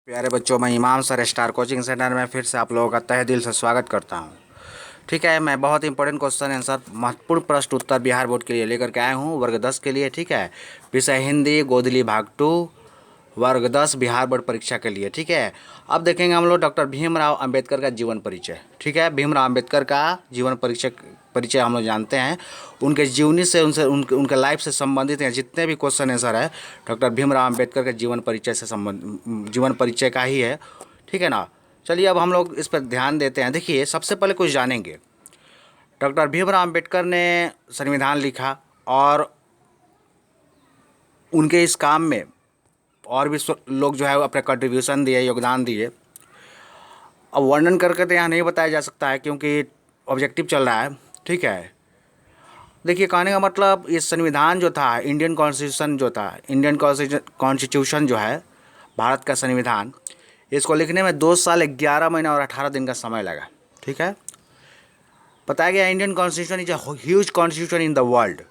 प्यारे बच्चों, मैं इमाम सर स्टार कोचिंग सेंटर में फिर से आप लोगों का तहे दिल से स्वागत करता हूं। ठीक है, मैं बहुत इंपॉर्टेंट क्वेश्चन आंसर महत्वपूर्ण प्रश्न उत्तर बिहार बोर्ड के लिए लेकर के आया हूं, वर्ग 10 के लिए। ठीक है, विषय हिंदी, गोदली भाग 2, वर्ग 10 बिहार बोर्ड परीक्षा के लिए। ठीक है, अब देखेंगे हम लोग डॉक्टर भीमराव अंबेडकर का जीवन परिचय। ठीक है, भीमराव अंबेडकर का जीवन परिचय हम लोग जानते हैं। उनके जीवनी से उनके लाइफ से संबंधित हैं जितने भी क्वेश्चन आंसर है, डॉक्टर भीमराव अंबेडकर के जीवन परिचय से जीवन परिचय का ही है। ठीक है ना। चलिए अब हम लोग इस पर ध्यान देते हैं। देखिए, सबसे पहले कुछ जानेंगे। डॉक्टर भीमराव अंबेडकर ने संविधान लिखा और उनके इस काम में और भी लोग जो है अपने कंट्रीब्यूशन दिए, योगदान दिए। अब वर्णन करके तो यहाँ नहीं बताया जा सकता है क्योंकि ऑब्जेक्टिव चल रहा है। ठीक है, देखिए कहने का मतलब ये संविधान जो था, इंडियन कॉन्स्टिट्यूशन जो था, इंडियन कॉन्स्टिट्यूशन जो है भारत का संविधान, इसको लिखने में 2 साल 11 महीने और 18 दिन का समय लगा। ठीक है, बताया गया Indian constitution is a huge constitution in the world.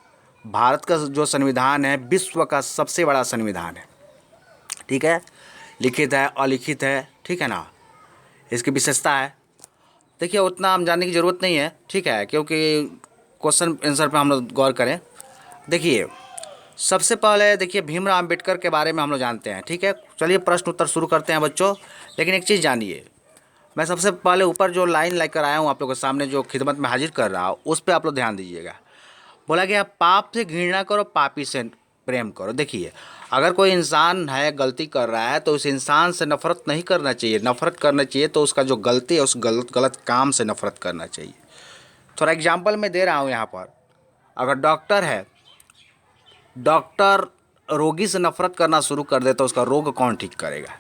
Bharat का जो संविधान है विश्व का सबसे बड़ा संविधान है। ठीक है, लिखित है, अलिखित है। ठीक है ना, इसकी विशेषता है। देखिए उतना हम जानने की ज़रूरत नहीं है। ठीक है, क्योंकि क्वेश्चन आंसर पे हम लोग गौर करें। देखिए सबसे पहले देखिए भीमराव अंबेडकर के बारे में हम लोग जानते हैं। ठीक है, चलिए प्रश्न उत्तर शुरू करते हैं बच्चों। लेकिन एक चीज़ जानिए, मैं सबसे पहले ऊपर जो लाइन लेकर आया हूँ आप लोगों के सामने, जो खिदमत में हाजिर कर रहा हूँ, उस पर आप लोग ध्यान दीजिएगा। बोला गया पाप से घृणा करो, पापी से प्रेम करो। देखिए अगर कोई इंसान है, गलती कर रहा है, तो उस इंसान से नफरत नहीं करना चाहिए। नफरत करना चाहिए तो उसका जो गलती है उस गलत काम से नफरत करना चाहिए। थोड़ा एग्जाम्पल मैं दे रहा हूँ यहाँ पर। अगर डॉक्टर है, डॉक्टर रोगी से नफरत करना शुरू कर दे तो उसका रोग कौन ठीक करेगा।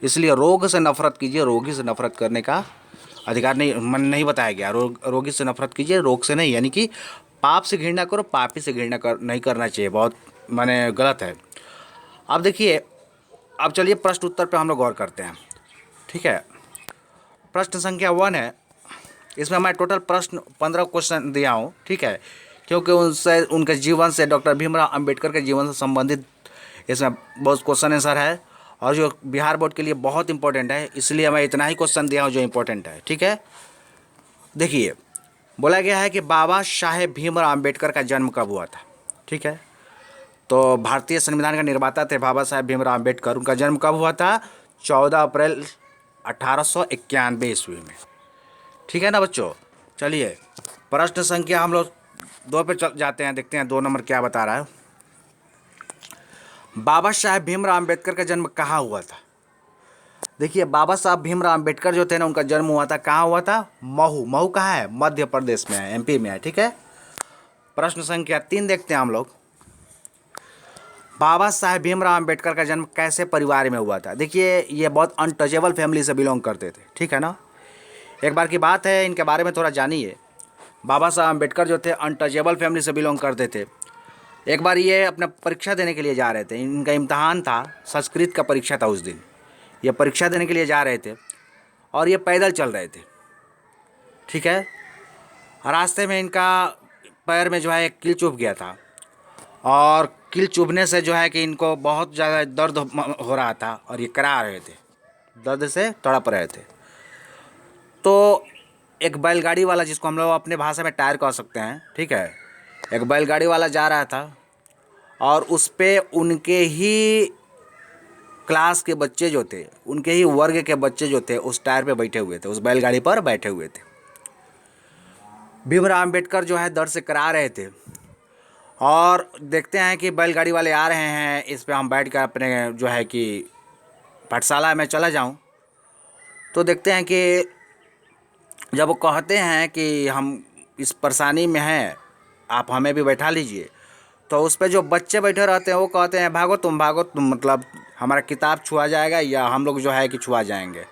इसलिए रोग से नफरत कीजिए, रोगी से नफरत करने का अधिकार नहीं, मन नहीं बताया गया। रोगी से नफरत कीजिए, रोग से नहीं। यानी कि पाप से घृणा करो, पापी से घृणा नहीं करना चाहिए। बहुत माने गलत है। अब देखिए, अब चलिए प्रश्न उत्तर पे हम लोग गौर करते हैं। ठीक है, प्रश्न संख्या 1 है। इसमें मैं टोटल प्रश्न 15 क्वेश्चन दिया हूँ। ठीक है, क्योंकि उनसे उनके जीवन से, डॉक्टर भीमराव अंबेडकर के जीवन से संबंधित इसमें बहुत क्वेश्चन आंसर है और जो बिहार बोर्ड के लिए बहुत इंपॉर्टेंट है, इसलिए मैं इतना ही क्वेश्चन दिया हूँ जो इंपॉर्टेंट है। ठीक है, देखिए बोला गया है कि बाबा साहेब भीमराव अंबेडकर का जन्म कब हुआ था। ठीक है, तो भारतीय संविधान का निर्माता थे बाबा साहेब भीमराव अंबेडकर। उनका जन्म कब हुआ था? 14 अप्रैल 1891 ईस्वी में। ठीक है ना बच्चों। चलिए प्रश्न संख्या हम लोग 2 पे चल जाते हैं, देखते हैं 2 नंबर क्या बता रहा है। बाबा साहेब भीमराव अंबेडकर का जन्म कहाँ हुआ था? देखिए बाबा साहब भीमराव अंबेडकर जो थे ना, उनका जन्म हुआ था, कहाँ हुआ था? महू। महू कहाँ है? मध्य प्रदेश में है, एमपी में है। ठीक है, प्रश्न संख्या 3 देखते हैं हम लोग। बाबा साहेब भीमराव अंबेडकर का जन्म कैसे परिवार में हुआ था? देखिए ये बहुत अनटचेबल फैमिली से बिलोंग करते थे। ठीक है ना, एक बार की बात है, इनके बारे में थोड़ा जानिए। बाबा साहब अम्बेडकर जो थे अनटचेबल फैमिली से बिलोंग करते थे। एक बार ये अपना परीक्षा देने के लिए जा रहे थे, इनका इम्तहान था, संस्कृत का परीक्षा था उस दिन। ये परीक्षा देने के लिए जा रहे थे और ये पैदल चल रहे थे। ठीक है, रास्ते में इनका पैर में जो है एक कील चुभ गया था और कील चुभने से जो है कि इनको बहुत ज़्यादा दर्द हो रहा था और ये करा रहे थे, दर्द से तड़प रहे थे। तो एक बैलगाड़ी वाला, जिसको हम लोग अपने भाषा में टायर कह सकते हैं, ठीक है, एक बैलगाड़ी वाला जा रहा था और उस पे उनके ही क्लास के बच्चे जो थे, उनके ही वर्ग के बच्चे जो थे उस टायर पे बैठे हुए थे, उस बैलगाड़ी पर बैठे हुए थे। भीमराव अंबेडकर जो है दर्द से करा रहे थे और देखते हैं कि बैलगाड़ी वाले आ रहे हैं, इस पे हम बैठ कर अपने जो है कि पाठशाला में चला जाऊं। तो देखते हैं कि जब वो कहते हैं कि हम इस परेशानी में हैं, आप हमें भी बैठा लीजिए, तो उस पर जो बच्चे बैठे रहते हैं वो कहते हैं भागो तुम, मतलब हमारा किताब छुआ जाएगा या हम लोग जो है कि छुआ जाएंगे।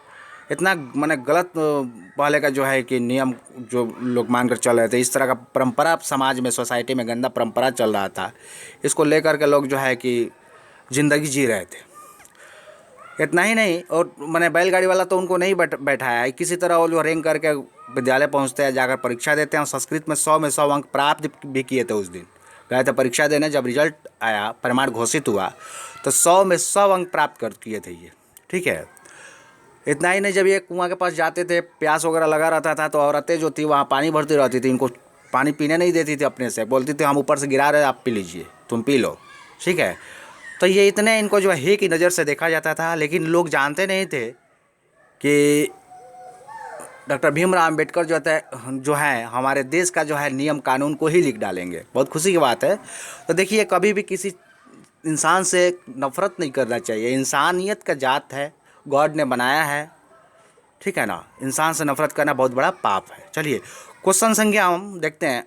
इतना माने गलत पहले का जो है कि नियम जो लोग मानकर चल रहे थे, इस तरह का परंपरा समाज में, सोसाइटी में गंदा परंपरा चल रहा था। इसको लेकर के लोग जो है कि ज़िंदगी जी रहे थे। इतना ही नहीं, और मैंने बैलगाड़ी वाला तो उनको नहीं बैठाया है, किसी तरह वो जो रेंग करके विद्यालय पहुंचते हैं, जाकर परीक्षा देते हैं और संस्कृत में 100 में 100 अंक प्राप्त भी किए थे। उस दिन गए थे परीक्षा देने, जब रिजल्ट आया, परिणाम घोषित हुआ, तो 100 में 100 अंक प्राप्त कर किए थे ये। ठीक है, इतना ही नहीं, जब ये कुआं के पास जाते थे, प्यास वगैरह लगा रहता था, तो औरतें जो थी वहाँ पानी भरती रहती थी, इनको पानी पीने नहीं देती थी अपने से, बोलती थी हम ऊपर से गिरा रहे, आप पी लीजिए, तुम पी लो, ठीक है। तो ये इतने इनको जो है की नज़र से देखा जाता था, लेकिन लोग जानते नहीं थे कि डॉक्टर भीमराव अम्बेडकर जो है हमारे देश का जो है नियम कानून को ही लिख डालेंगे। बहुत खुशी की बात है। तो देखिए, कभी भी किसी इंसान से नफरत नहीं करना चाहिए, इंसानियत का जात है, गॉड ने बनाया है, ठीक है ना। इंसान से नफरत करना बहुत बड़ा पाप है। चलिए, क्वेश्चन संख्या हम देखते हैं।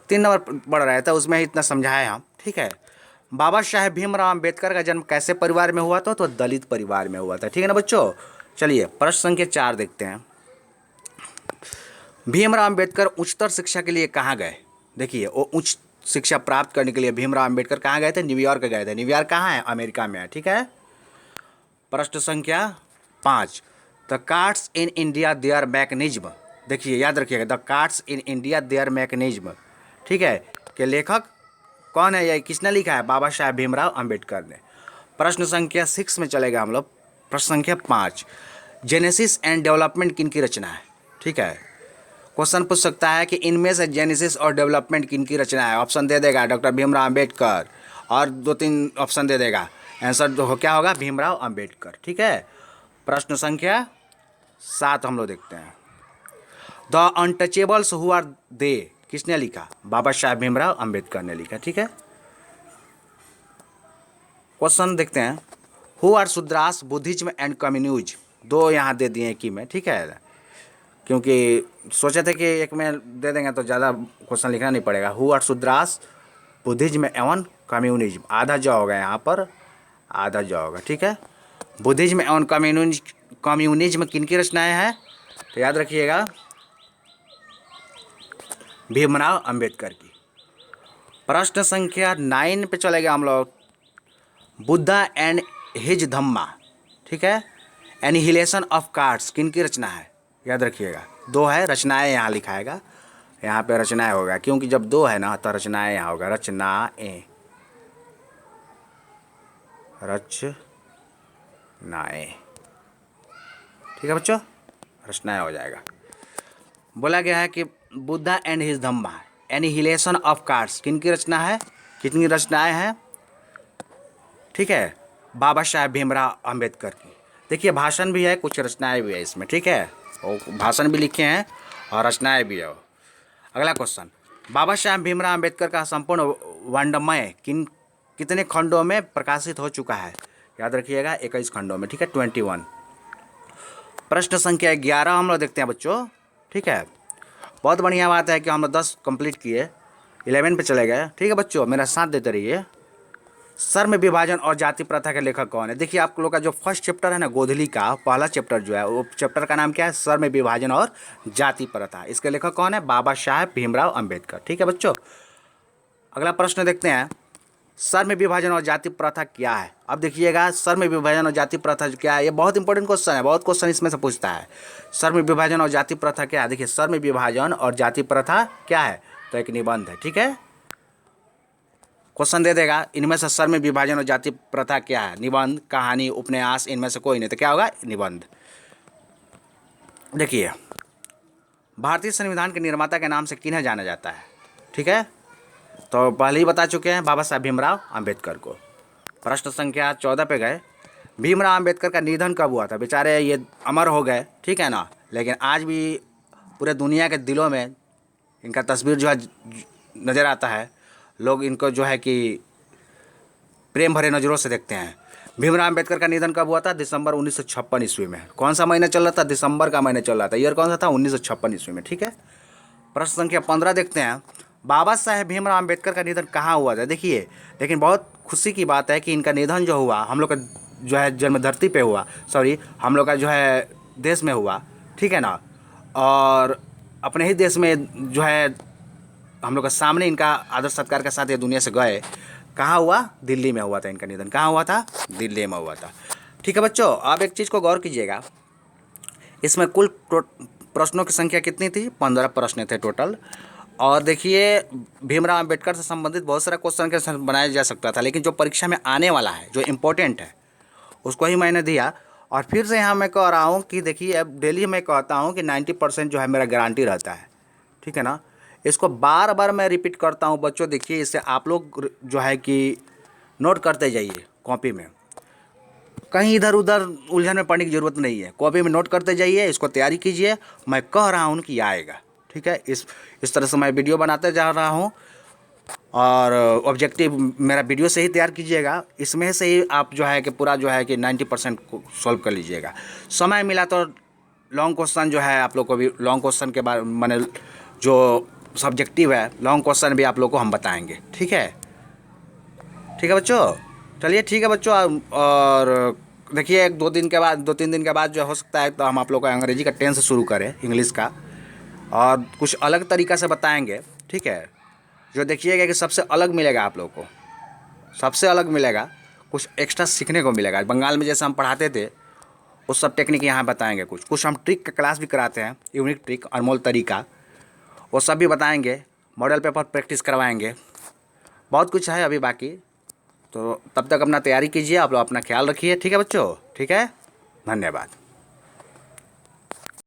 3 नंबर पढ़ रहे थे, उसमें ही इतना समझाया हम, ठीक है। बाबा साहेब भीमराव अम्बेडकर का जन्म कैसे परिवार में हुआ था? तो दलित परिवार में हुआ था, ठीक है ना बच्चों। चलिए, प्रश्न संख्या 4 देखते हैं। भीमराव अम्बेडकर उच्चतर शिक्षा के लिए कहाँ गए? देखिए, वो उच्च शिक्षा प्राप्त करने के लिए भीमराव अम्बेडकर कहाँ गए थे? न्यूयॉर्क गए थे। न्यूयॉर्क कहाँ है? अमेरिका में है, ठीक है। प्रश्न संख्या 5, the cards in India there mechanism. देखिए, याद रखिएगा, the cards in India there mechanism, ठीक है। कि लेखक कौन है, या किसने लिखा है? बाबा साहेब भीमराव अम्बेडकर ने। प्रश्न संख्या 6 में चलेगा हम लोग। प्रश्न संख्या 5, जेनेसिस एंड डेवलपमेंट किन की रचना है? ठीक है, क्वेश्चन पूछ सकता है कि इनमें से जेनेसिस और डेवलपमेंट किन की रचना है? ऑप्शन दे देगा डॉक्टर भीमराव अम्बेडकर, और 2-3 ऑप्शन दे देगा। आंसर जो क्या होगा? भीमराव अम्बेडकर, ठीक है। प्रश्न संख्या 7 हम लोग देखते हैं। The untouchables who are they किसने लिखा? बाबा साहेब भीमराव अम्बेडकर ने लिखा, ठीक है। क्वेश्चन देखते हैं, who are Shudras Buddhism and communism. 2 यहाँ दे दिए कि में, ठीक है, क्योंकि सोचे थे कि एक में दे देंगे तो ज़्यादा क्वेश्चन लिखना नहीं पड़ेगा। हु आर शूद्रास बुद्धिज्म एवं कम्युनिज्म, आधा जो होगा यहाँ पर, आधा जो होगा, ठीक है। बुद्धिज्म एवं कम्युनिज्म किन की रचनाएं हैं? तो याद रखिएगा, भीमराव अम्बेडकर की। प्रश्न संख्या 9 पे चलेगा हम लोग। बुद्धा एंड हिज धम्मा, ठीक है, एनिहिलेशन ऑफ कास्ट्स किन की रचना है? याद रखिएगा, 2 है, रचनाएं यहाँ लिखाएगा, यहाँ पे रचनाएं होगा, क्योंकि जब 2 है ना तो रचनाएं यहाँ होगा, रचनाएं, ठीक है बच्चों, रचनाएं हो जाएगा। बोला गया है कि Buddha and his Dhamma annihilation of castes किन की रचना है? कितनी रचनाएं हैं? ठीक है, बाबा साहेब भीमराव अम्बेडकर की। देखिए, भाषण भी है, कुछ रचनाएं भी है इसमें, ठीक है, और भाषण भी लिखे हैं और रचनाएं भी है। अगला क्वेश्चन, बाबा साहेब भीमराव अम्बेडकर का संपूर्ण वर्णमय कितने खंडों में प्रकाशित हो चुका है? याद रखिएगा, 21 खंडों में, ठीक है, 21। प्रश्न संख्या 11 हम लोग देखते हैं बच्चों, ठीक है। बहुत बढ़िया बात है कि हम लोग 10 कंप्लीट किए, 11 पे चले गए, ठीक है बच्चों, मेरा साथ देते रहिए। सर्व विभाजन और जाति प्रथा के लेखक कौन है? देखिए, आप लोग का जो फर्स्ट चैप्टर है ना, गोधली का पहला चैप्टर जो है, वो चैप्टर का नाम क्या है? सर्व विभाजन और जाति प्रथा। इसके लेखक कौन है? बाबा साहेब भीमराव अम्बेडकर, ठीक है बच्चों। अगला प्रश्न देखते हैं, सर्व विभाजन और जाति प्रथा क्या है? अब देखिएगा, सर्व विभाजन और जाति प्रथा क्या है, ये बहुत इंपॉर्टेंट क्वेश्चन है, बहुत क्वेश्चन इसमें से पूछता है। सर्व विभाजन और जाति प्रथा क्या है? देखिए, सर्व विभाजन और जाति प्रथा क्या है? तो एक निबंध है, ठीक है। क्वेश्चन दे देगा, इनमें से सर्व विभाजन और जाति प्रथा क्या है? निबंध, कहानी, उपन्यास, इनमें से कोई नहीं, तो क्या होगा? निबंध। देखिए, भारतीय संविधान के निर्माता के नाम से किन्हें जाना जाता है? ठीक है, तो पहले ही बता चुके हैं, बाबा साहब भीमराव अम्बेडकर को। प्रश्न संख्या 14 पे गए, भीमराव अम्बेडकर का निधन कब हुआ था? बेचारे ये अमर हो गए, ठीक है ना, लेकिन आज भी पूरे दुनिया के दिलों में इनका तस्वीर जो है नज़र आता है। लोग इनको जो है कि प्रेम भरे नज़रों से देखते हैं। भीमराव अम्बेडकर का निधन कब हुआ था? दिसंबर 1956 ईस्वी में। कौन सा महीना चल रहा था? दिसंबर का महीना चल रहा था। ईयर कौन सा था? 1956 ईस्वी में, ठीक है। प्रश्न संख्या 15 देखते हैं, बाबा साहेब भीमराव अम्बेडकर का निधन कहाँ हुआ था? देखिए, लेकिन बहुत खुशी की बात है कि इनका निधन जो हुआ, हम लोग का जो है जन्म धरती पे हुआ, सॉरी, हम लोग का जो है देश में हुआ, ठीक है ना, और अपने ही देश में जो है हम लोग का सामने इनका आदर सत्कार के साथ ये दुनिया से गए। कहाँ हुआ? दिल्ली में हुआ था इनका निधन। कहाँ हुआ था? दिल्ली में हुआ था, ठीक है बच्चों। आप एक चीज़ को गौर कीजिएगा, इसमें कुल प्रश्नों की संख्या कितनी थी? 15 प्रश्न थे टोटल। और देखिए, भीमराव अम्बेडकर से संबंधित बहुत सारा क्वेश्चन के बनाया जा सकता था, लेकिन जो परीक्षा में आने वाला है, जो इम्पोर्टेंट है, उसको ही मैंने दिया। और फिर से यहाँ मैं कह रहा हूँ कि देखिए, अब डेली मैं कहता हूँ कि 90% जो है मेरा गारंटी रहता है, ठीक है ना। इसको बार बार मैं रिपीट करता हूँ बच्चों। देखिए, इससे आप लोग जो है कि नोट करते जाइए कॉपी में, कहीं इधर उधर उलझन में पड़ने की ज़रूरत नहीं है। कॉपी में नोट करते जाइए, इसको तैयारी कीजिए। मैं कह रहा हूँ कि आएगा, ठीक है। इस तरह से मैं वीडियो बनाते जा रहा हूँ, और ऑब्जेक्टिव मेरा वीडियो से ही तैयार कीजिएगा। इसमें से ही आप जो है कि पूरा जो है कि 90% को सॉल्व कर लीजिएगा। समय मिला तो लॉन्ग क्वेश्चन जो है आप लोग को भी, लॉन्ग क्वेश्चन के बारे माने जो सब्जेक्टिव है, लॉन्ग क्वेश्चन भी आप लोग को हम बताएंगे, ठीक है। ठीक है बच्चों, चलिए ठीक है बच्चों। और देखिए, 2-3 दिन के बाद जो हो सकता है तो हम आप लोग को अंग्रेजी का टेंस शुरू करें, इंग्लिश का, और कुछ अलग तरीक़ा से बताएंगे, ठीक है। जो देखिएगा कि सबसे अलग मिलेगा आप लोग को, सबसे अलग मिलेगा, कुछ एक्स्ट्रा सीखने को मिलेगा। बंगाल में जैसे हम पढ़ाते थे वो सब टेक्निक यहाँ बताएंगे। कुछ हम ट्रिक का क्लास भी कराते हैं, यूनिक ट्रिक और मूल तरीका, वो सब भी बताएंगे। मॉडल पेपर प्रैक्टिस करवाएंगे, बहुत कुछ है अभी बाकी। तो तब तक अपना तैयारी कीजिए, आप लोग अपना ख्याल रखिए, ठीक है बच्चों, ठीक है। धन्यवाद।